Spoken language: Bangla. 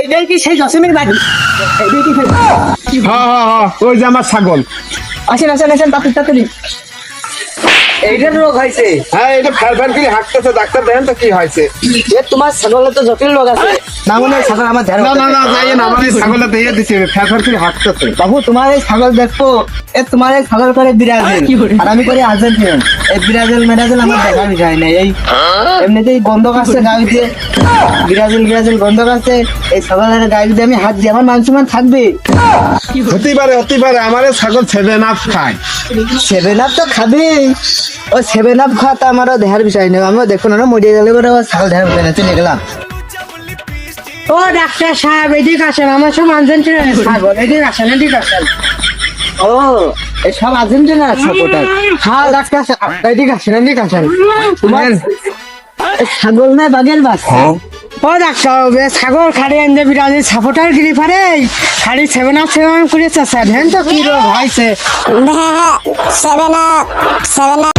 এইটাই কি সেই জসিমের বাড়ি? এইটাই কি সেই? হ্যাঁ ওই যে আমার ছাগল। আসেন আসেন আসেন তাড়াতাড়ি। এইটার রোগ হয়েছে। হ্যাঁ এটা ফ্যাল ফ্যাল করে হাঁটতেছে, ডাক্তার দেখেন তো কি হয়েছে। এ তোমার ছাগলের তো জটিল রোগ আছে। না মনে হয় ছাগল আমার ধ্যান। না না না যাই না, আমার এই ছাগলটা দিয়ে দিচ্ছে ফ্যাল ফ্যাল করে হাঁটতেছে। বাবু তোমার এই ছাগল দেখো, এ তোমার এই ছাগল করে ব্রাজিল আর আমি করি আর্জেন্টিনা। এই ব্রাজিল মেরাজিল আমার দেখা যায় না। এই এমনিতেই বন্ধক আছে গাড়ি দিয়ে, ব্রাজিল বন্ধক আছে। এই ছাগলের গাড়ি দিয়ে আমি হাত দিয়ে আমার মান সম্মান থাকবে। হতে পারে আমার এই ছাগল 7 আপ খায়। 7 আপ তো খাবে, ও 7 আপ খাওয়া তো আমারও দেখার বিষয় নেই। আমিও দেখুন না মরিয়ে গেলে পরে ও ছাগল দেখার বিষয় না, চলে গেলাম। ও ডাক্তার সাহেব এদিকে আসেন, আমার সব আর্জেন্টিনা ছাগল, এদিকে আসেন এদিকে আসেন। ও এই সব আর্জেন্টিনা সাপোর্টার। হ্যাঁ ডাক্তার এদিকে আসেন এদিকে আসেন। তোমার ছাগল না বাগের বাচ্চা? ও ডাক্তার ছাগল খাড়ি আনতে বিরাজি সাপোর্টার গিরি পারে খাড়ি 7 আপ করে চাষা ধ্যান তো কি রোগ হয়েছে। 7 up.